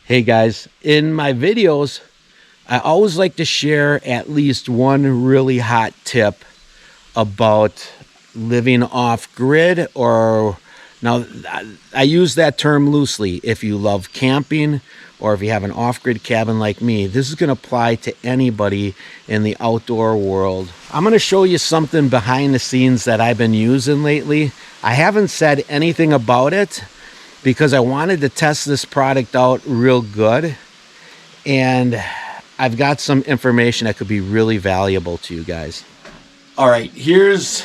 Hey guys, in my videos, I always like to share at least one really hot tip about living off grid, or now I use that term loosely. If you love camping or if you have an off-grid cabin like me, this is going to apply to anybody in the outdoor world. I'm going to show you something behind the scenes that I've been using lately. I haven't said anything about it because I wanted to test this product out real good, and I've got some information that could be really valuable to you guys. All right, here's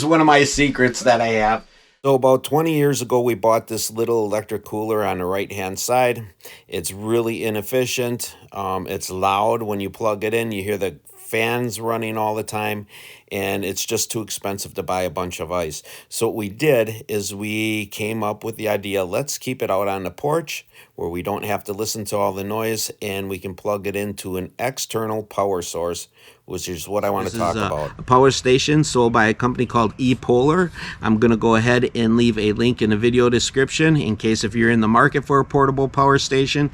one of my secrets that I have. So about 20 years ago, we bought this little electric cooler on the right-hand side. It's really inefficient. It's loud when you plug it in. You hear the fans running all the time, and it's just too expensive to buy a bunch of ice. So what we did is we came up with the idea, let's keep it out on the porch where we don't have to listen to all the noise, and we can plug it into an external power source, which is what I want to talk about. A power station sold by a company called ePolar. I'm going to go ahead and leave a link in the video description in case if you're in the market for a portable power station.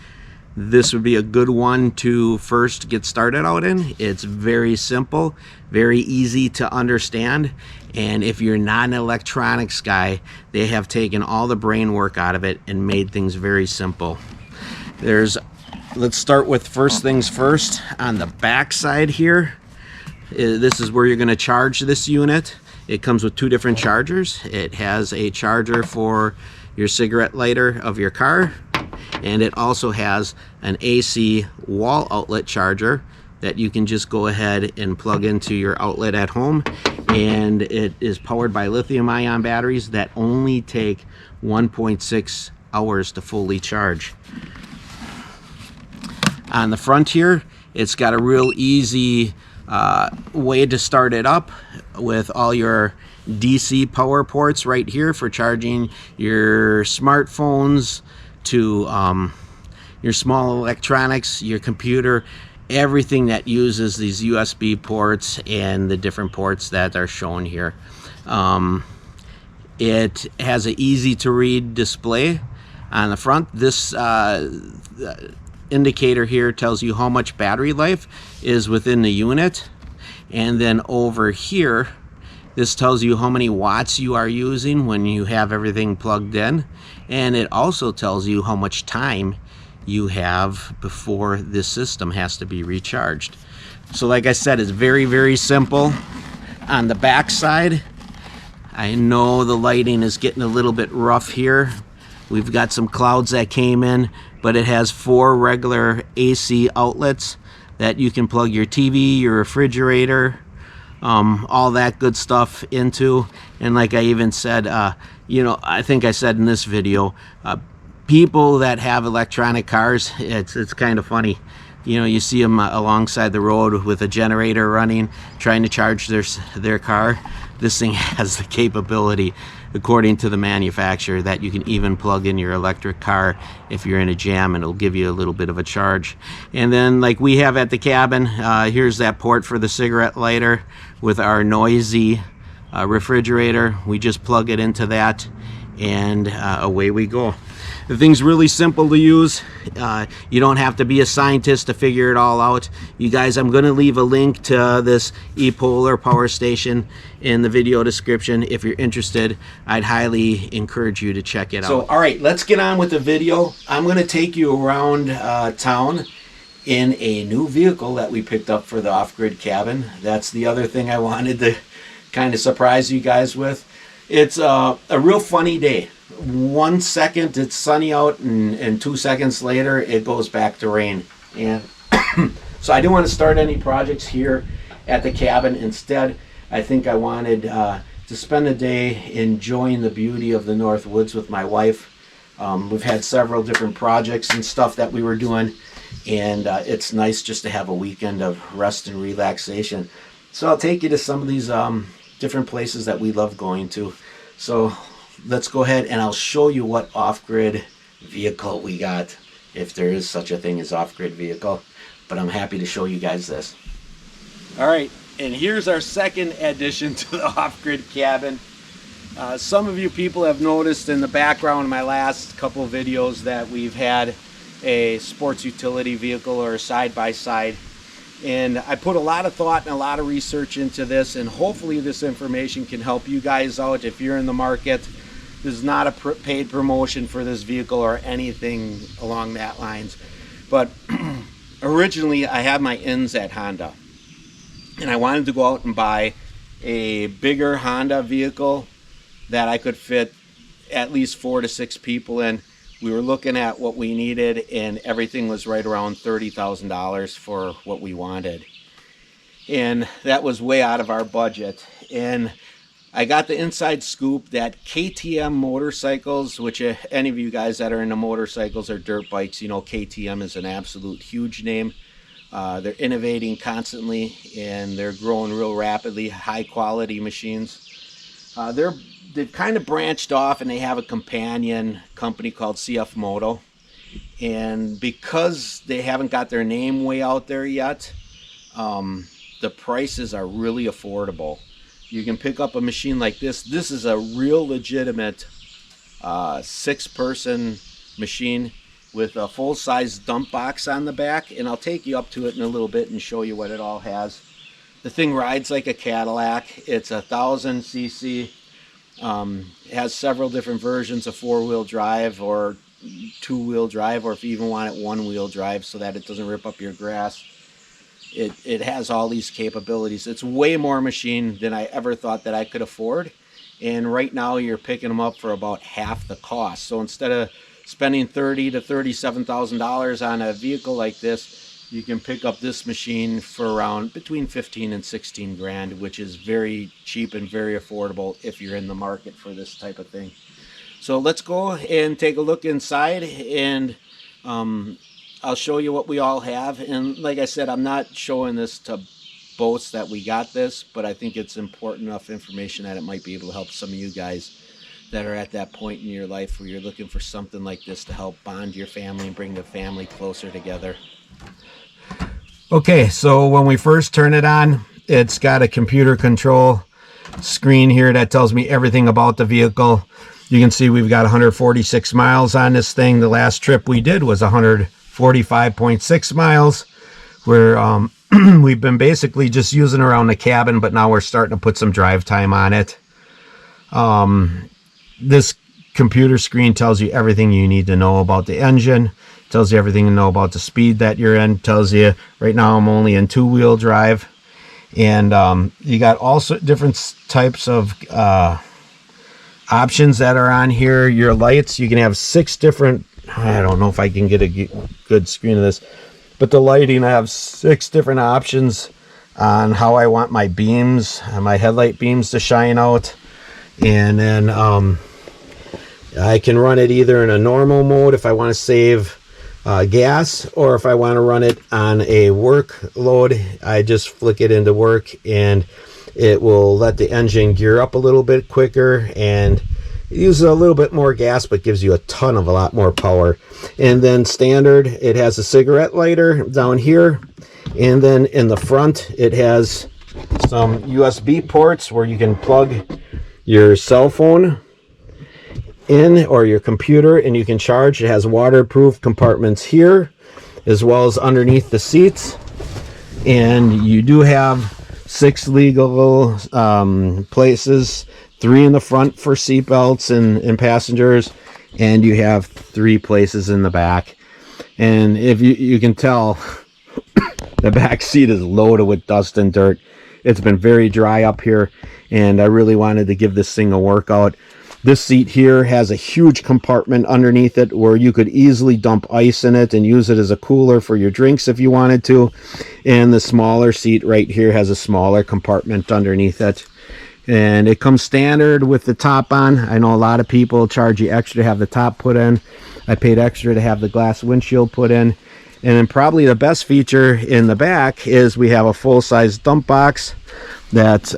This would be a good one to first get started out in. It's very simple, very easy to understand, and if you're not an electronics guy, they have taken all the brain work out of it and made things very simple. Let's start with first things first. On the back side here, this is where you're going to charge this unit. It comes with two different chargers. It has a charger for your cigarette lighter of your car, and it also has an AC wall outlet charger that you can just go ahead and plug into your outlet at home, and it is powered by lithium-ion batteries that only take 1.6 hours to fully charge. On the front here, it's got a real easy way to start it up with all your DC power ports right here for charging your smartphones, to your small electronics, your computer, everything that uses these USB ports and the different ports that are shown here. It has an easy to read display on the front. This indicator here tells you how much battery life is within the unit, and then over here this tells you how many watts you are using when you have everything plugged in, and it also tells you how much time you have before this system has to be recharged. So like I said, it's very, very simple. On the back side, I know the lighting is getting a little bit rough here. We've got some clouds that came in, but it has 4 regular AC outlets that you can plug your TV, your refrigerator, all that good stuff into. And like I even said, you know, I think I said in this video, people that have electronic cars, it's kind of funny. You know, you see them alongside the road with a generator running, trying to charge their car. This thing has the capability, according to the manufacturer, that you can even plug in your electric car if you're in a jam, and it'll give you a little bit of a charge. And then like we have at the cabin, here's that port for the cigarette lighter with our noisy refrigerator. We just plug it into that, and away we go. The thing's really simple to use. You don't have to be a scientist to figure it all out. You guys, I'm going to leave a link to this ePolar power station in the video description. If you're interested, I'd highly encourage you to check it out. So, all right, let's get on with the video. I'm going to take you around town in a new vehicle that we picked up for the off-grid cabin. That's the other thing I wanted to kind of surprise you guys with. It's a real funny day. 1 second it's sunny out, and 2 seconds later it goes back to rain. And so I didn't want to start any projects here at the cabin. Instead, I think I wanted to spend a day enjoying the beauty of the Northwoods with my wife. We've had several different projects and stuff that we were doing, and it's nice just to have a weekend of rest and relaxation. So I'll take you to some of these different places that we love going to. So let's go ahead and I'll show you what off-grid vehicle we got, if there is such a thing as off-grid vehicle. But I'm happy to show you guys this. All right, and here's our second addition to the off-grid cabin. Some of you people have noticed in the background of my last couple of videos that we've had a sports utility vehicle or a side-by-side. And I put a lot of thought and a lot of research into this, and hopefully this information can help you guys out if you're in the market. This is not a paid promotion for this vehicle or anything along that lines. But originally I had my ins at Honda, and I wanted to go out and buy a bigger Honda vehicle that I could fit at least 4 to 6 people in. We were looking at what we needed, and everything was right around $30,000 for what we wanted. And that was way out of our budget. And I got the inside scoop that KTM motorcycles, which any of you guys that are into motorcycles or dirt bikes, you know KTM is an absolute huge name. They're innovating constantly, and they're growing real rapidly, high quality machines. They've kind of branched off, and they have a companion company called CF Moto. And because they haven't got their name way out there yet, the prices are really affordable. You can pick up a machine like this. This is a real legitimate 6-person machine with a full-size dump box on the back, and I'll take you up to it in a little bit and show you what it all has. The thing rides like a Cadillac. It's 1,000 cc. It has several different versions of 4-wheel drive or 2-wheel drive, or if you even want it 1-wheel drive so that it doesn't rip up your grass. It has all these capabilities. It's way more machine than I ever thought that I could afford, and right now you're picking them up for about half the cost. So instead of spending $30,000 to $37,000 on a vehicle like this, you can pick up this machine for around between 15 and 16 grand, which is very cheap and very affordable if you're in the market for this type of thing. So let's go and take a look inside, and I'll show you what we all have. And like I said, I'm not showing this to boast that we got this, but I think it's important enough information that it might be able to help some of you guys that are at that point in your life where you're looking for something like this to help bond your family and bring the family closer together. Okay, so when we first turn it on, it's got a computer control screen here that tells me everything about the vehicle. You can see we've got 146 miles on this thing. The last trip we did was 145.6 miles. Where we've been basically just using around the cabin, but now we're starting to put some drive time on it. This computer screen tells you everything you need to know about the engine, tells you everything you know about the speed that you're in, tells you right now I'm only in 2-wheel drive, and you got also different types of options that are on here. Your lights, you can have 6 different, I don't know if I can get a good screen of this, but the lighting, I have 6 different options on how I want my beams, my headlight beams to shine out. And then I can run it either in a normal mode if I want to save gas, or if I want to run it on a work load, I just flick it into work, and it will let the engine gear up a little bit quicker, and it uses a little bit more gas but gives you a lot more power. And then standard, it has a cigarette lighter down here, and then in the front it has some USB ports where you can plug your cell phone in or your computer and you can charge. It has waterproof compartments here as well as underneath the seats, and you do have 6 legal places, 3 in the front for seat belts and passengers, and you have 3 places in the back. And if you can tell, the back seat is loaded with dust and dirt. It's been very dry up here, and I really wanted to give this thing a workout. This seat here has a huge compartment underneath it where you could easily dump ice in it and use it as a cooler for your drinks if you wanted to. And the smaller seat right here has a smaller compartment underneath it. And it comes standard with the top on. I know a lot of people charge you extra to have the top put in. I paid extra to have the glass windshield put in. And then probably the best feature in the back is we have a full-size dump box that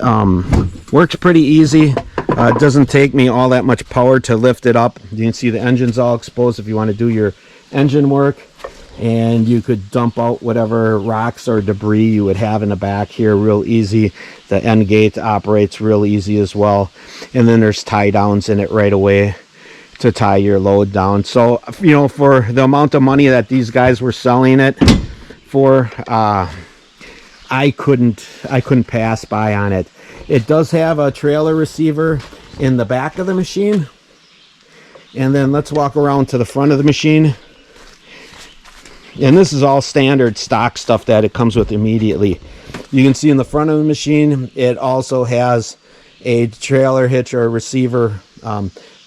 works pretty easy. It doesn't take me all that much power to lift it up. You can see the engine's all exposed if you want to do your engine work. And you could dump out whatever rocks or debris you would have in the back here real easy. The end gate operates real easy as well. And then there's tie downs in it right away to tie your load down. So, you know, for the amount of money that these guys were selling it for, I couldn't pass by on it. It does have a trailer receiver in the back of the machine. And then let's walk around to the front of the machine. And this is all standard stock stuff that it comes with immediately. You can see in the front of the machine, it also has a trailer hitch or receiver.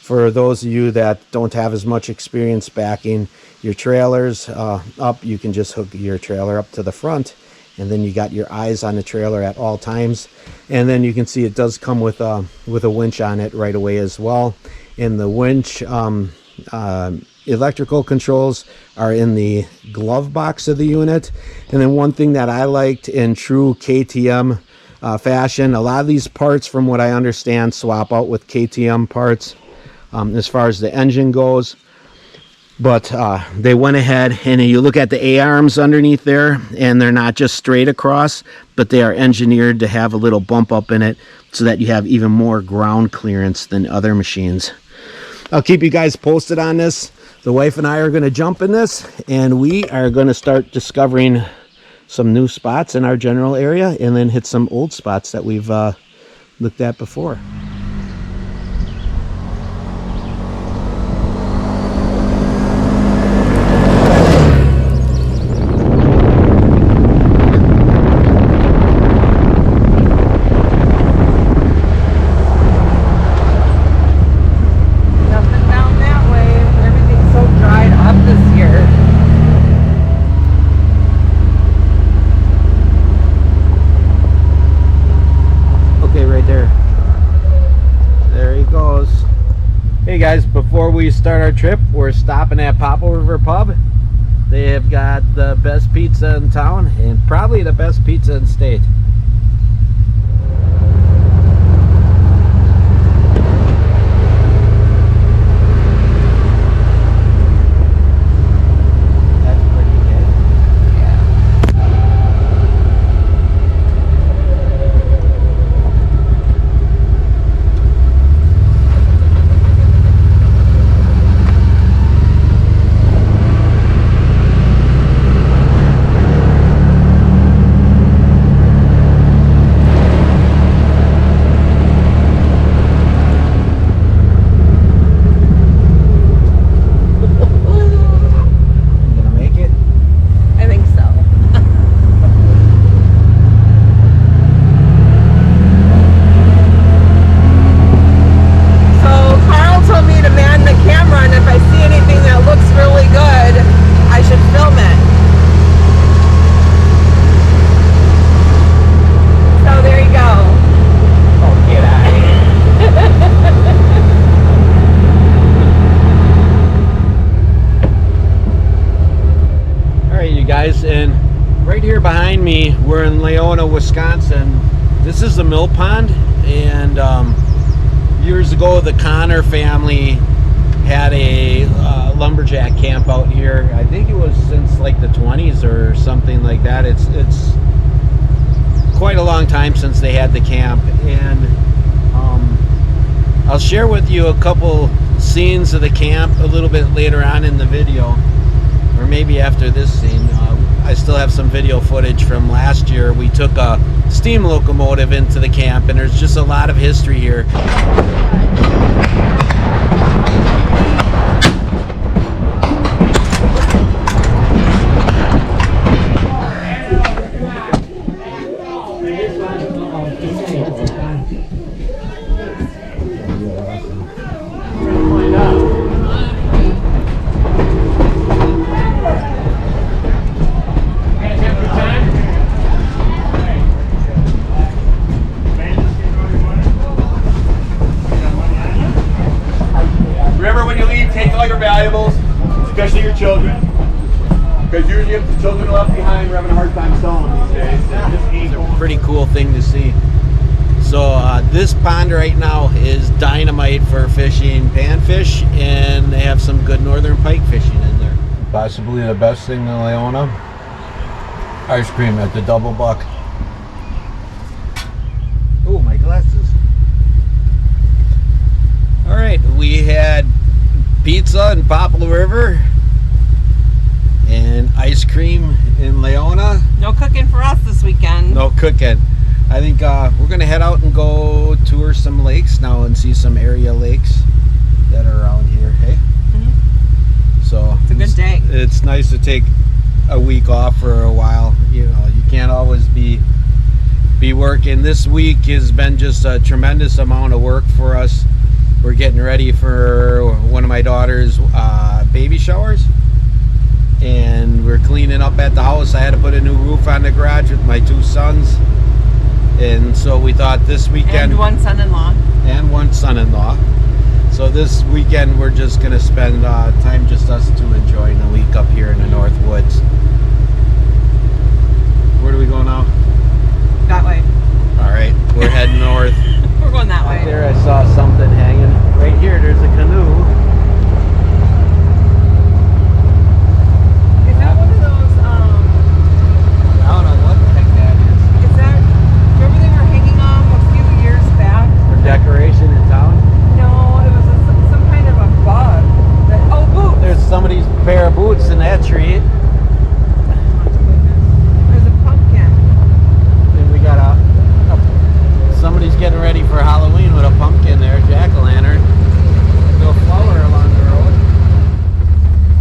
For those of you that don't have as much experience backing your trailers up, you can just hook your trailer up to the front, and then you got your eyes on the trailer at all times. And then you can see it does come with a winch on it right away as well. And the winch electrical controls are in the glove box of the unit. And then one thing that I liked in true KTM fashion, a lot of these parts, from what I understand, swap out with KTM parts as far as the engine goes. But they went ahead, and you look at the A-arms underneath there, and they're not just straight across, but they are engineered to have a little bump up in it so that you have even more ground clearance than other machines. I'll keep you guys posted on this. The wife and I are going to jump in this, and we are going to start discovering some new spots in our general area, and then hit some old spots that we've looked at before. Hey guys, before we start our trip, we're stopping at Popple River Pub. They have got the best pizza in town, and probably the best pizza in state. And right here behind me, we're in Leona, Wisconsin. This is the mill pond, and years ago the Connor family had a lumberjack camp out here. I think it was since like the 20s or something like that. It's quite a long time since they had the camp, and I'll share with you a couple scenes of the camp a little bit later on in the video, or maybe after this scene. I still have some video footage from last year. We took a steam locomotive into the camp, and there's just a lot of history here. Valuables, especially your children, because usually if the children are left behind, we're having a hard time selling them these days. It's a pretty cool thing to see. So this pond right now is dynamite for fishing panfish, and they have some good northern pike fishing in there. Possibly the best thing in Leona, ice cream at the Double Buck. Oh, my glasses. All right, we had pizza in Poplar River and ice cream in Leona. No cooking for us this weekend. No cooking. I think we're gonna head out and go tour some lakes now and see some area lakes that are around here. Hey, so it's a good day. It's nice to take a week off for a while. You know, you can't always be working. This week has been just a tremendous amount of work for us. We're getting ready for one of my daughter's baby showers, and we're cleaning up at the house. I had to put a new roof on the garage with my 2 sons, and so we thought this weekend, and one son-in-law. So this weekend we're just gonna spend time just us two enjoying the week up here in the Northwoods. Where do we go now? That way. All right, we're heading north. We're going that way. There I saw something hanging. Right here, there's a canoe. Is that one of those, I don't know what the heck that is. is that, remember they were hanging them a few years back? For decoration in town? No, it was some kind of a bug. Oh, boots! There's somebody's pair of boots in that tree. There's a pumpkin. And we got somebody's getting ready for Halloween with a pumpkin there, jack-o'-lantern. Little flower along the road.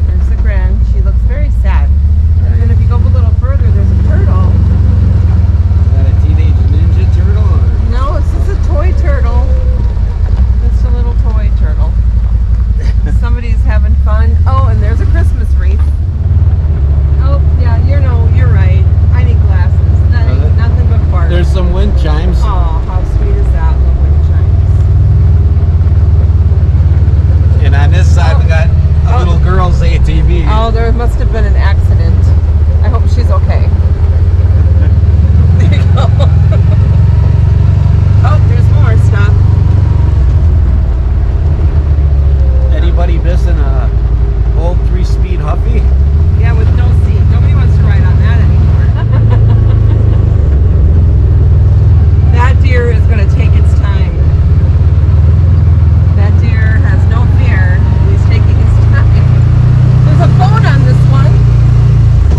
There's the Gren. She looks very sad. Right. And then if you go a little further, there's a turtle. Is that a teenage ninja turtle? Or? No, it's just a toy turtle. It's a little toy turtle. Somebody's having fun. Oh, and there's a Christmas wreath. Oh, yeah, you're right. I need glasses. That ain't nothing but bark. There's some wind chimes. Oh, how sweet is that, the wind chimes. And on this side we got a little girl's ATV. Oh, there must have been an accident. I hope she's okay. There you go. Oh, there's more stuff. Anybody missing a old 3-speed Huffy? Yeah, with no seat. Nobody wants to ride on that anymore. That deer is going to take its time. That deer has no fear. He's taking his time. There's a phone on this one.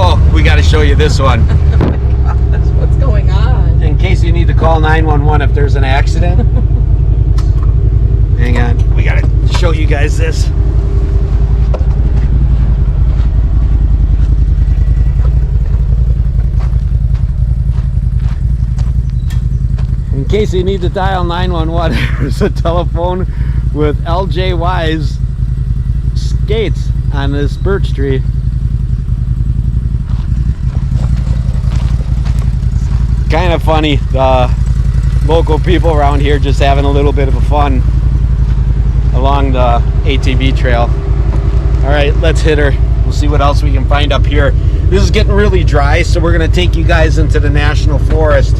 Oh, we got to show you this one. Oh my gosh, what's going on? In case you need to call 911 if there's an accident. Hang on, we got to show you guys this. In case you need to dial 911, there's a telephone with LJY's skates on this birch tree. Kind of funny, the local people around here just having a little bit of a fun along the ATV trail. All right, let's hit her. We'll see what else we can find up here. This is getting really dry, so we're gonna take you guys into the National Forest,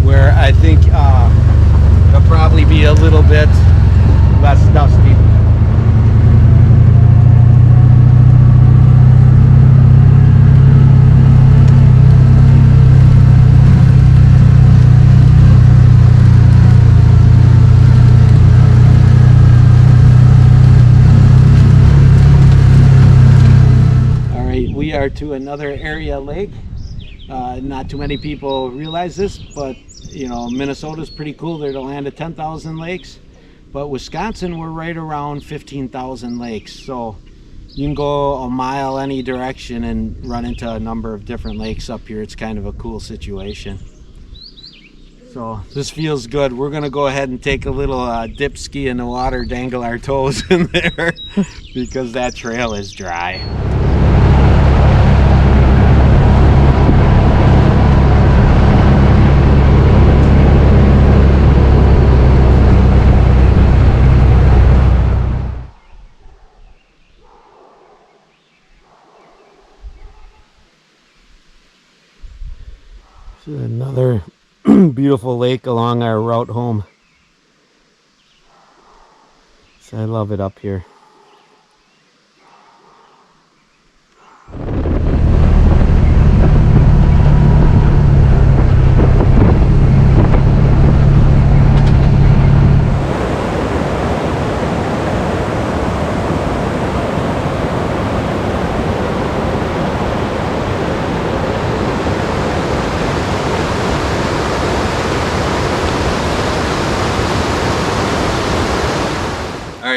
where I think it'll probably be a little bit less dusty. We are to another area lake. Not too many people realize this, but you know, Minnesota's pretty cool. They're the land of 10,000 lakes, but Wisconsin, we're right around 15,000 lakes. So you can go a mile any direction and run into a number of different lakes up here. It's kind of a cool situation. So this feels good. We're gonna go ahead and take a little dip ski in the water, dangle our toes in there because that trail is dry. Another beautiful lake along our route home. So I love it up here.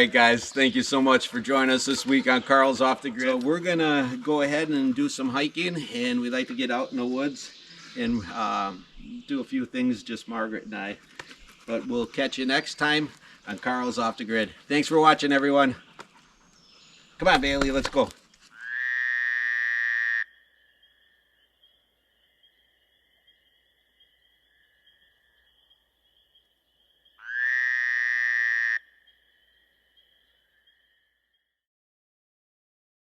right, guys. Thank you so much for joining us this week on Carl's Off the Grid. So we're going to go ahead and do some hiking, and we like to get out in the woods and do a few things, just Margaret and I. But we'll catch you next time on Carl's Off the Grid. Thanks for watching, everyone. Come on, Bailey, let's go.